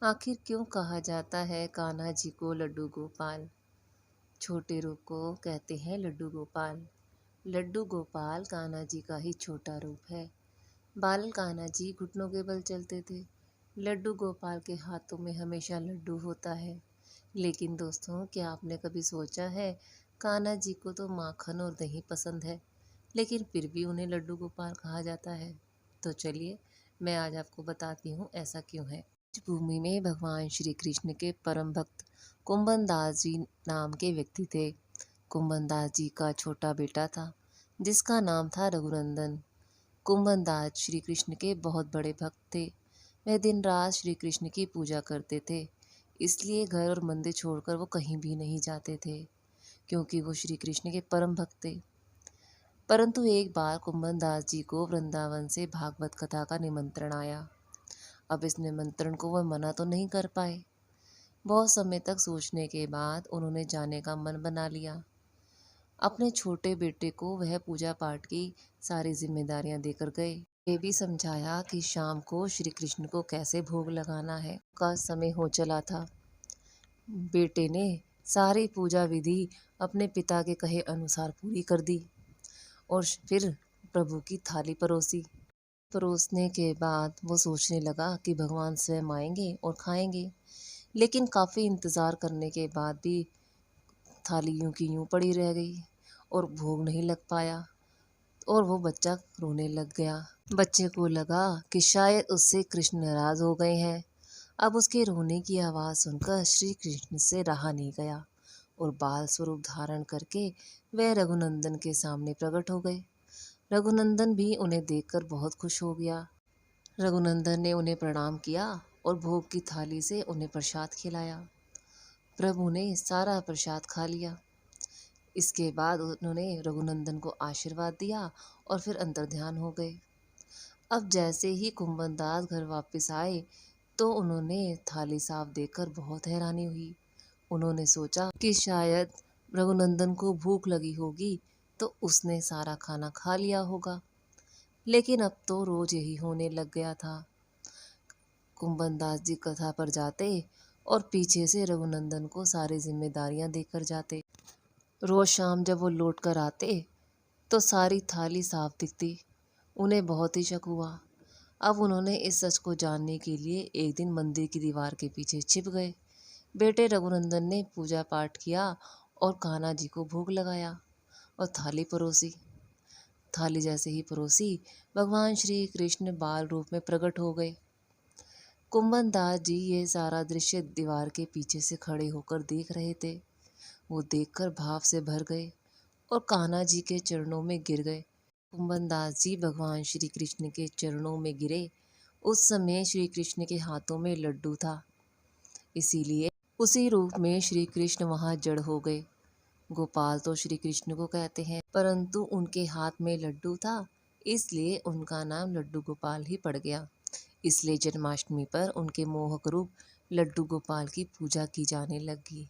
आखिर क्यों कहा जाता है कान्हा जी को लड्डू गोपाल? छोटे रूप को कहते हैं लड्डू गोपाल। लड्डू गोपाल कान्हा जी का ही छोटा रूप है। बाल कान्हा जी घुटनों के बल चलते थे। लड्डू गोपाल के हाथों में हमेशा लड्डू होता है। लेकिन दोस्तों, क्या आपने कभी सोचा है, कान्हा जी को तो माखन और दही पसंद है, लेकिन फिर भी उन्हें लड्डू गोपाल कहा जाता है। तो चलिए, मैं आज आपको बताती हूँ ऐसा क्यों है। इस भूमि में भगवान श्री कृष्ण के परम भक्त कुंभन दास जी नाम के व्यक्ति थे। कुंभन दास जी का छोटा बेटा था, जिसका नाम था रघुनंदन। कुंभन दास श्री कृष्ण के बहुत बड़े भक्त थे। वह दिन रात श्री कृष्ण की पूजा करते थे, इसलिए घर और मंदिर छोड़कर वो कहीं भी नहीं जाते थे, क्योंकि वो श्री कृष्ण के परम भक्त थे। परंतु एक बार कुंभन दास जी को वृंदावन से भागवत कथा का निमंत्रण आया। अब इस निमंत्रण को वह मना तो नहीं कर पाए। बहुत समय तक सोचने के बाद उन्होंने जाने का मन बना लिया। अपने छोटे बेटे को वह पूजा पाठ की सारी जिम्मेदारियां देकर गए। ये भी समझाया कि शाम को श्री कृष्ण को कैसे भोग लगाना है। का समय हो चला था। बेटे ने सारी पूजा विधि अपने पिता के कहे अनुसार पूरी कर दी और फिर प्रभु की थाली परोसी। परोसने के बाद वो सोचने लगा कि भगवान स्वयं आएंगे और खाएंगे, लेकिन काफ़ी इंतज़ार करने के बाद भी थाली यूं की यूं पड़ी रह गई और भोग नहीं लग पाया और वो बच्चा रोने लग गया। बच्चे को लगा कि शायद उससे कृष्ण नाराज हो गए हैं। अब उसके रोने की आवाज़ सुनकर श्री कृष्ण से रहा नहीं गया और बाल स्वरूप धारण करके वह रघुनंदन के सामने प्रकट हो गए। रघुनंदन भी उन्हें देखकर बहुत खुश हो गया। रघुनंदन ने उन्हें प्रणाम किया और भोग की थाली से उन्हें प्रसाद खिलाया। प्रभु ने सारा प्रसाद खा लिया। इसके बाद उन्होंने रघुनंदन को आशीर्वाद दिया और फिर अंतर्ध्यान हो गए। अब जैसे ही कुंभन दास घर वापस आए तो उन्होंने थाली साफ देखकर बहुत हैरानी हुई। उन्होंने सोचा कि शायद रघुनंदन को भूख लगी होगी तो उसने सारा खाना खा लिया होगा, लेकिन अब तो रोज यही होने लग गया था। कुंभन दास जी कथा पर जाते और पीछे से रघुनंदन को सारी जिम्मेदारियां देकर जाते। रोज शाम जब वो लौट कर आते तो सारी थाली साफ दिखती। उन्हें बहुत ही शक हुआ। अब उन्होंने इस सच को जानने के लिए एक दिन मंदिर की दीवार के पीछे छिप गए। बेटे रघुनंदन ने पूजा पाठ किया और कान्हा जी को भोग लगाया और थाली परोसी। थाली जैसे ही परोसी, भगवान श्री कृष्ण बाल रूप में प्रकट हो गए। कुंभन दास जी ये सारा दृश्य दीवार के पीछे से खड़े होकर देख रहे थे। वो देखकर भाव से भर गए और कान्हा जी के चरणों में गिर गए। कुंभन दास जी भगवान श्री कृष्ण के चरणों में गिरे। उस समय श्री कृष्ण के हाथों में लड्डू था, इसीलिए उसी रूप में श्री कृष्ण वहां जड़ हो गए। गोपाल तो श्री कृष्ण को कहते हैं, परंतु उनके हाथ में लड्डू था, इसलिए उनका नाम लड्डू गोपाल ही पड़ गया। इसलिए जन्माष्टमी पर उनके मोहक रूप लड्डू गोपाल की पूजा की जाने लगी।